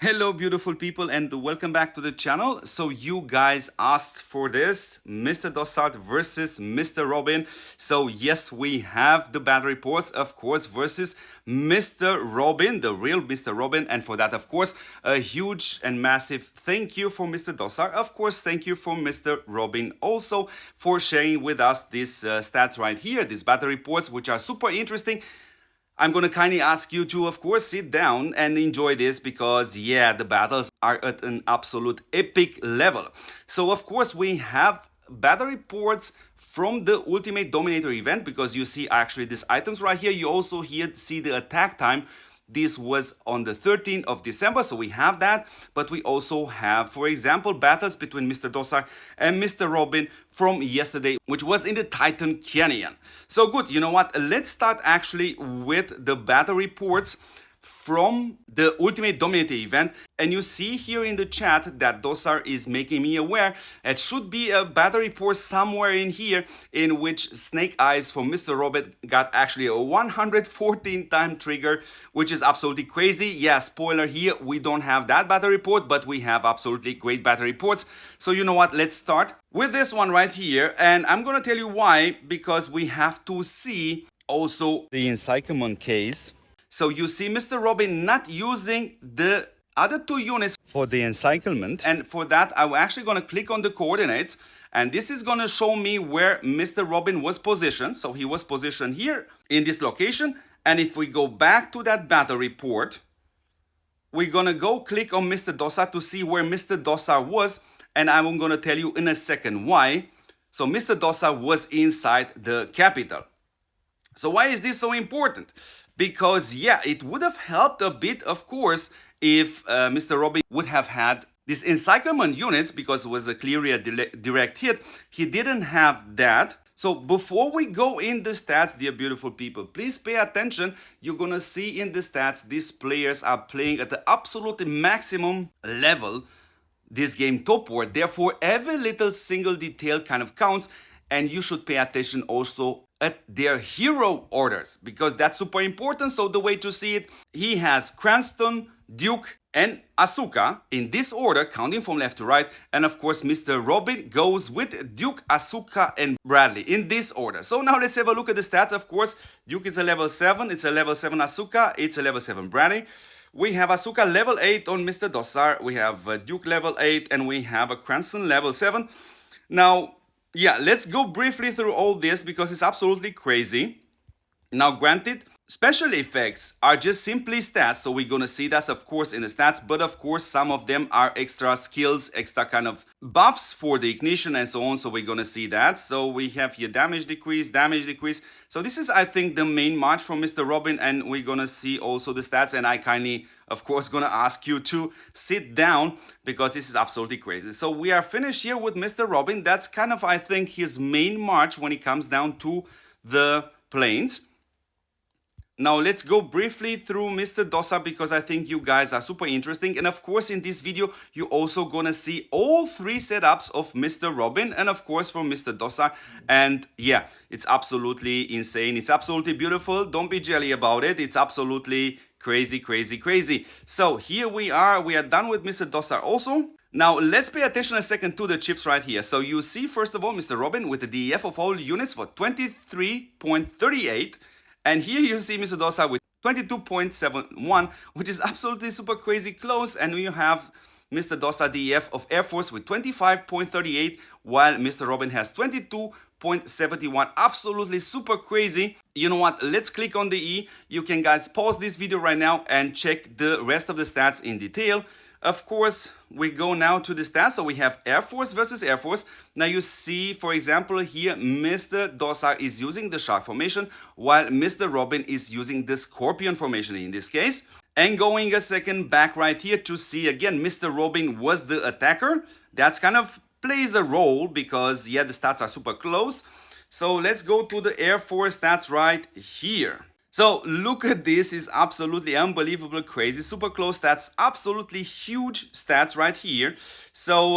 Hello beautiful people and welcome back to the channel. So you guys asked for this, Mr. DOSAR versus Mr. Robin. So yes, we have the battle reports, of course, versus Mr. Robin, the real Mr. Robin. And for that, of course, a huge and massive thank you for Mr. DOSAR. Of course, thank you for Mr. Robin also for sharing with us these stats right here, these battle reports, which are super interesting. I'm gonna kindly ask you to, of course, sit down and enjoy this because, yeah, the battles are at an absolute epic level. So, of course, we have battle reports from the Ultimate Dominator event because you see actually these items right here. You also here see the attack time. This was on the 13th of December, so we have that. But we also have, for example, battles between Mr. DOSAR and Mr. Robin from yesterday, which was in the Titan Canyon. So good, you know what? Let's start actually with the battle reports from the Ultimate Dominator event. And you see here in the chat that DOSAR is making me aware it should be a battle report somewhere in here in which Snake Eyes for Mr. Robin got actually a 114 time trigger, which is absolutely crazy. Yeah, spoiler here, we don't have that battle report, but we have absolutely great battle reports. So you know what, let's start with this one right here. And I'm gonna tell you why, because we have to see also the Encyclement case. So you see Mr. Robin not using the other two units for the encirclement. And for that, I'm actually going to click on the coordinates. And this is going to show me where Mr. Robin was positioned. So he was positioned here in this location. And if we go back to that battle report, we're going to go click on Mr. DOSAR to see where Mr. DOSAR was. And I'm going to tell you in a second why. So Mr. DOSAR was inside the capital. So why is this so important? Because, yeah, it would have helped a bit, of course, if Mr. Robin would have had these encirclement units, because it was a clearly a direct hit. He didn't have that. So before we go in the stats, dear beautiful people, please pay attention. You're going to see in the stats, these players are playing at the absolute maximum level this game TOPWAR. Therefore, every little single detail kind of counts. And you should pay attention also at their hero orders, because that's super important. So the way to see it, he has Cranston, Duke, and Asuka in this order, counting from left to right. And of course, Mr. Robin goes with Duke, Asuka, and Bradley in this order. So now let's have a look at the stats. Of course, Duke is a level 7, it's a level 7 Asuka, it's a level 7 Bradley. We have Asuka level 8 on Mr. DOSAR, we have Duke level 8, and we have a Cranston level 7. Now, yeah, let's go briefly through all this because it's absolutely crazy. Now, granted, special effects are just simply stats, so we're gonna see that, of course, in the stats, but of course, some of them are extra skills, extra kind of buffs for the ignition and so on, so we're gonna see that. So we have here damage decrease. So this is, I think, the main march from Mr. Robin, and we're gonna see also the stats, and I kindly, of course, gonna ask you to sit down because this is absolutely crazy. So we are finished here with Mr. Robin. That's kind of, I think, his main march when it comes down to the planes. Now let's go briefly through Mr. DOSAR because I think you guys are super interesting. And of course, in this video, you're also gonna see all three setups of Mr. Robin and of course from Mr. DOSAR. And yeah, it's absolutely insane. It's absolutely beautiful. Don't be jelly about it. It's absolutely crazy, crazy, crazy. So here we are done with Mr. DOSAR also. Now, let's pay attention a second to the chips right here. So you see, first of all, Mr. Robin with the DEF of all units for 23.38. And here you see Mr. DOSAR with 22.71, which is absolutely super crazy close. And you have Mr. DOSAR DEF of Air Force with 25.38, while Mr. Robin has 22.71. Absolutely super crazy. You know what? Let's click on the E. You can guys pause this video right now and check the rest of the stats in detail. Of course, we go now to the stats. So we have Air Force versus Air Force. Now you see, for example, here, Mr. DOSAR is using the Shark formation, while Mr. Robin is using the Scorpion formation in this case. And going a second back right here to see, again, Mr. Robin was the attacker. That's kind of plays a role because, yeah, the stats are super close. So let's go to the Air Force stats right here. So look at this, is absolutely unbelievable, crazy, super close stats, absolutely huge stats right here. So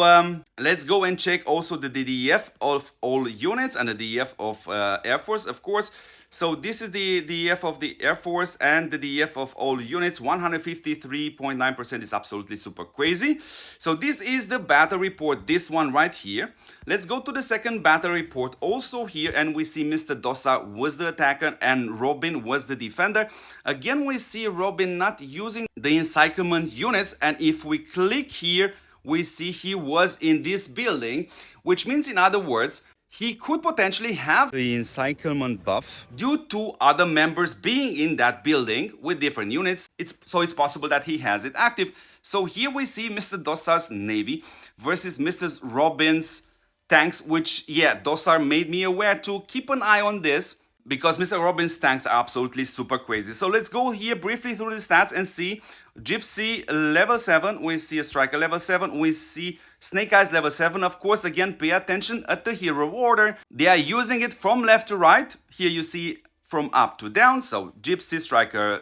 let's go and check also the DDF of all units and the DDF of Air Force, of course. So this is the DEF of the Air Force and the DEF of all units. 153.9% is absolutely super crazy. So this is the battle report, this one right here. Let's go to the second battle report also here, and we see Mr. DOSAR was the attacker and Robin was the defender. Again, we see Robin not using the encirclement units, and if we click here, we see he was in this building, which means, in other words, he could potentially have the encirclement buff due to other members being in that building with different units. So it's possible that he has it active. So here we see Mr. DOSAR's Navy versus Mr. Robin's tanks, which, yeah, DOSAR made me aware to keep an eye on this, because Mr. Robin's tanks are absolutely super crazy. So let's go here briefly through the stats and see Gypsy level 7, we see a Striker level 7, we see Snake Eyes level 7. Of course, again, pay attention at the hero order. They are using it from left to right. Here you see from up to down. So Gypsy, Striker,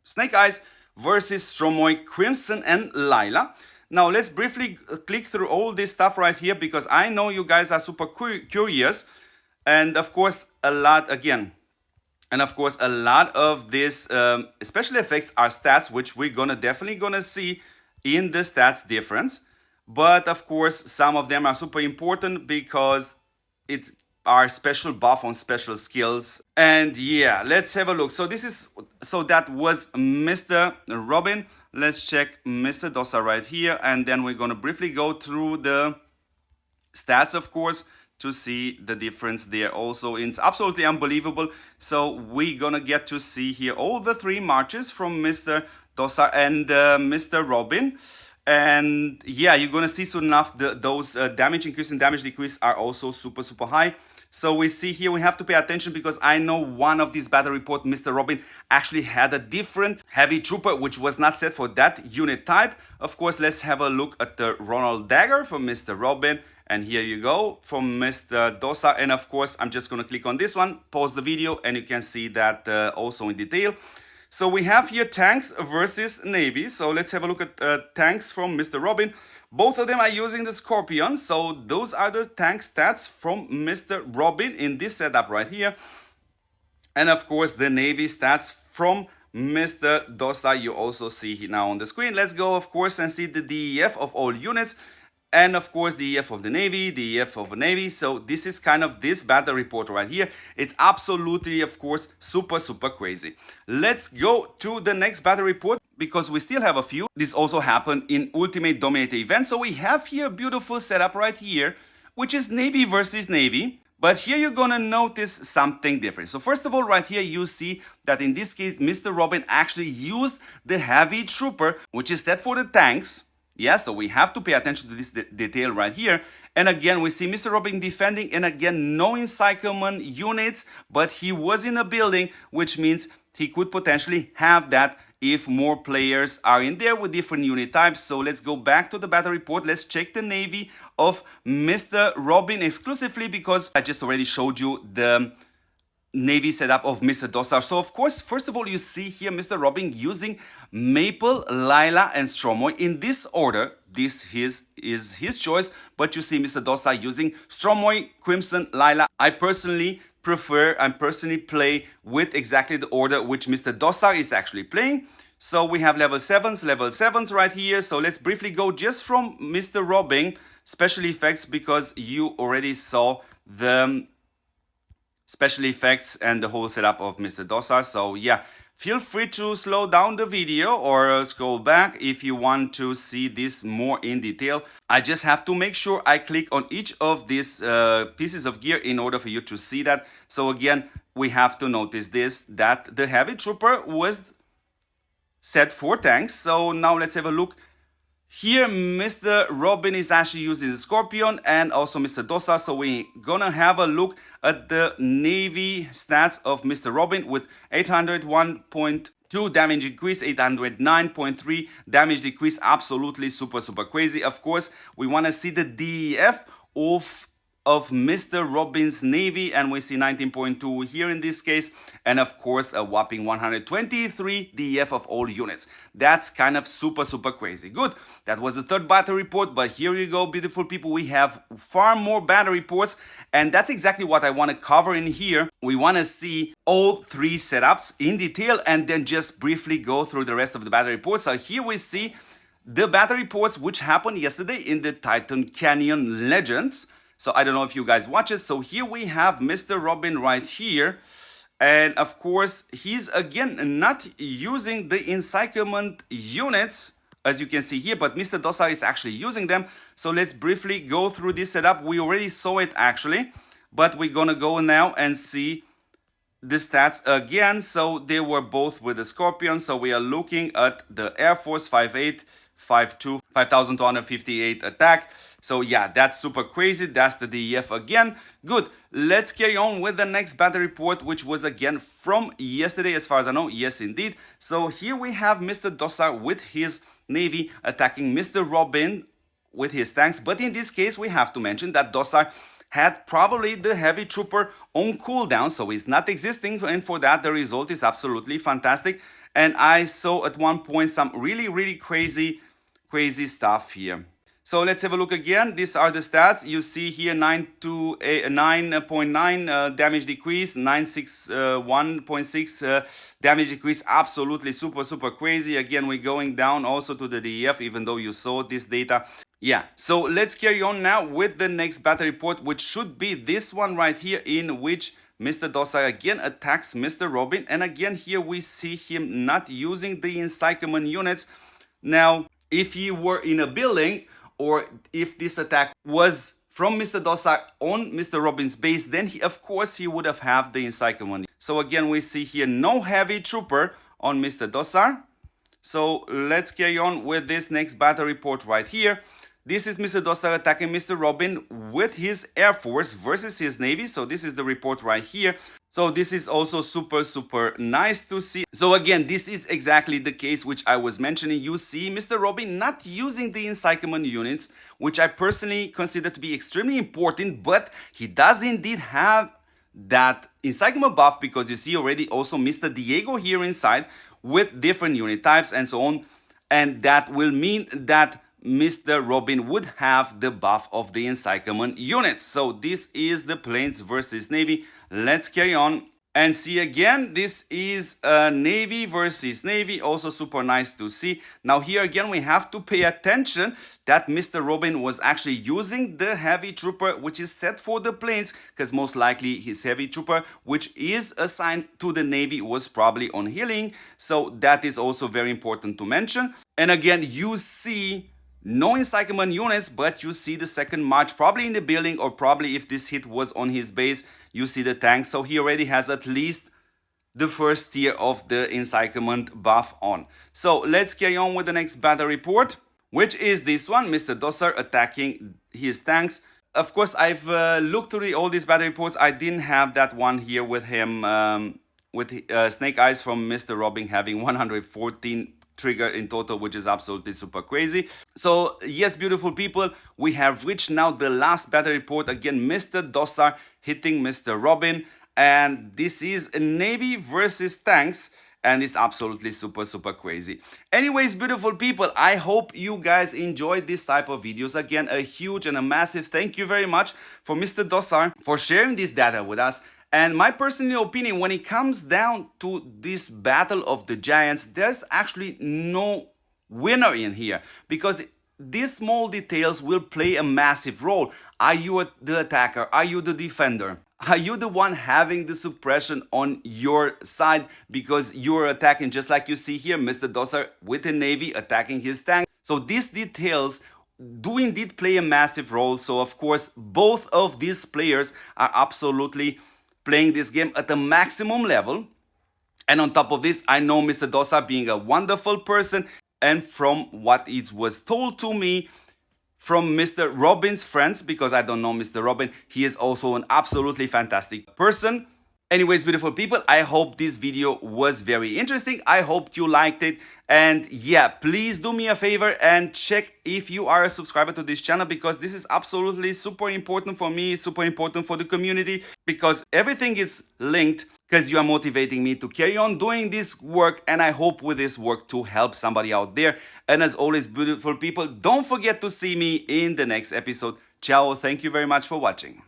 Snake Eyes versus Stromoy, Crimson and Lila. Now let's briefly click through all this stuff right here, because I know you guys are super curious. And of course, a lot of this special effects are stats, which we're definitely gonna see in the stats difference. But of course, some of them are super important because it are special buff on special skills. And yeah, let's have a look. So that was Mr. Robin. Let's check Mr. DOSAR right here, and then we're gonna briefly go through the stats, of course, to see the difference there also. It's absolutely unbelievable. So we're gonna get to see here all the three marches from Mr. DOSAR and Mr. Robin. And yeah, you're gonna see soon enough those damage increase and damage decrease are also super high. So we see here we have to pay attention, because I know one of these battle report, Mr. Robin actually had a different heavy trooper which was not set for that unit type. Of course, let's have a look at the Ronald Dagger from Mr. Robin. And here you go from Mr. DOSAR. And of course, I'm just going to click on this one, pause the video, and you can see that also in detail. So we have here tanks versus Navy. So let's have a look at tanks from Mr. Robin. Both of them are using the Scorpion. So those are the tank stats from Mr. Robin in this setup right here. And of course, the Navy stats from Mr. DOSAR you also see now on the screen. Let's go, of course, and see the DEF of all units. And of course, the EF of the Navy, the EF of the Navy. So this is kind of this battle report right here. It's absolutely, of course, super crazy. Let's go to the next battle report, because we still have a few. This also happened in Ultimate Dominator event. So we have here a beautiful setup right here, which is Navy versus Navy. But here you're gonna notice something different. So first of all, right here, you see that in this case, Mr. Robin actually used the heavy trooper, which is set for the tanks. Yeah, so we have to pay attention to this detail right here. And again, we see Mr. Robin defending, and again, no encirclement units, but he was in a building, which means he could potentially have that if more players are in there with different unit types. So let's go back to the battle report. Let's check the Navy of Mr. Robin exclusively, because I just already showed you the Navy setup of Mr. DOSAR. So of course, first of all, you see here Mr. Robin using Maple, Lila and Stromoy in this order. This is his choice, but you see Mr. DOSAR using Stromoy, Crimson, Lila. I personally play with exactly the order which Mr. DOSAR is actually playing. So we have level 7s right here. So let's briefly go just from Mr. Robin special effects, because you already saw the special effects and the whole setup of Mr. DOSAR. So yeah, feel free to slow down the video or scroll back if you want to see this more in detail. I just have to make sure I click on each of these pieces of gear in order for you to see that. So again, we have to notice this, that the heavy trooper was set for tanks. So now let's have a look. Here, Mr. Robin is actually using the Scorpion and also Mr. DOSAR. So we're gonna have a look at the Navy stats of Mr. Robin with 801.2 damage increase, 809.3 damage decrease. Absolutely super crazy. Of course, we want to see the DEF of of Mr. Robin's Navy, and we see 19.2 here in this case, and of course a whopping 123 DEF of all units. That's kind of super crazy. Good, that was the third battle report, but here you go, beautiful people, we have far more battle reports, and that's exactly what I want to cover in here. We want to see all three setups in detail and then just briefly go through the rest of the battle reports. So here we see the battle reports which happened yesterday in the Titan Canyon Legends. So I don't know if you guys watch it. So here we have Mr. Robin right here. And of course, he's again not using the encirclement units, as you can see here, but Mr. DOSAR is actually using them. So let's briefly go through this setup. We already saw it actually, but we're gonna go now and see the stats again. So they were both with the Scorpion. So we are looking at the Air Force 5.8, 5.2, 5,258 attack. So yeah, that's super crazy. That's the DEF again. Good. Let's carry on with the next battle report, which was again from yesterday as far as I know. Yes, indeed. So here we have Mr. DOSAR with his Navy attacking Mr. Robin with his tanks. But in this case, we have to mention that DOSAR had probably the heavy trooper on cooldown, so it's not existing, and for that the result is absolutely fantastic. And I saw at one point some really crazy stuff here. So let's have a look again. These are the stats. You see here 9.9 damage decrease, 961.6 damage decrease. Absolutely super crazy. Again, we're going down also to the DEF, even though you saw this data. Yeah, so let's carry on now with the next battle report, which should be this one right here, in which Mr. DOSAR again attacks Mr. Robin. And again, here we see him not using the encirclement units. Now, if he were in a building, or if this attack was from Mr. DOSAR on Mr. Robin's base, then of course he would have the encirclement. So again, we see here no heavy trooper on Mr. DOSAR. So let's carry on with this next battle report right here. This is Mr. DOSAR attacking Mr. Robin with his Air Force versus his Navy. So this is the report right here. So this is also super nice to see. So again, this is exactly the case which I was mentioning. You see Mr. Robin not using the encirclement units, which I personally consider to be extremely important, but he does indeed have that encirclement buff, because you see already also Mr. Diego here inside with different unit types and so on. And that will mean that Mr. Robin would have the buff of the encirclement units. So this is the planes versus Navy. Let's carry on and see again. This is Navy versus Navy. Also super nice to see. Now here again, we have to pay attention that Mr. Robin was actually using the heavy trooper, which is set for the planes, because most likely his heavy trooper, which is assigned to the Navy, was probably on healing. So that is also very important to mention. And again, you see no encirclement units, but you see the second march probably in the building, or probably if this hit was on his base, you see the tank. So he already has at least the first tier of the encirclement buff on. So let's carry on with the next battle report, which is this one, Mr. DOSAR attacking his tanks. Of course, I've looked through all these battle reports. I didn't have that one here with him, with Snake Eyes from Mr. Robin having 114 trigger in total, which is absolutely super crazy. So yes, beautiful people, we have reached now the last battle report. Again, Mr. DOSAR hitting Mr. Robin, and this is Navy versus tanks, and it's absolutely super crazy. Anyways, beautiful people, I hope you guys enjoyed this type of videos. Again, a huge and a massive thank you very much for Mr. DOSAR for sharing this data with us. And my personal opinion, when it comes down to this battle of the giants, there's actually no winner in here, because these small details will play a massive role. Are you the attacker? Are you the defender? Are you the one having the suppression on your side because you're attacking, just like you see here, Mr. DOSAR with the Navy attacking his tank? So these details do indeed play a massive role. So of course, both of these players are absolutely playing this game at the maximum level. And on top of this, I know Mr. DOSAR being a wonderful person, and from what it was told to me from Mr. Robin's friends, because I don't know Mr. Robin, he is also an absolutely fantastic person. Anyways, beautiful people, I hope this video was very interesting. I hope you liked it. And yeah, please do me a favor and check if you are a subscriber to this channel, because this is absolutely super important for me, super important for the community, because everything is linked, because you are motivating me to carry on doing this work, and I hope with this work to help somebody out there. And as always, beautiful people, don't forget to see me in the next episode. Ciao, thank you very much for watching.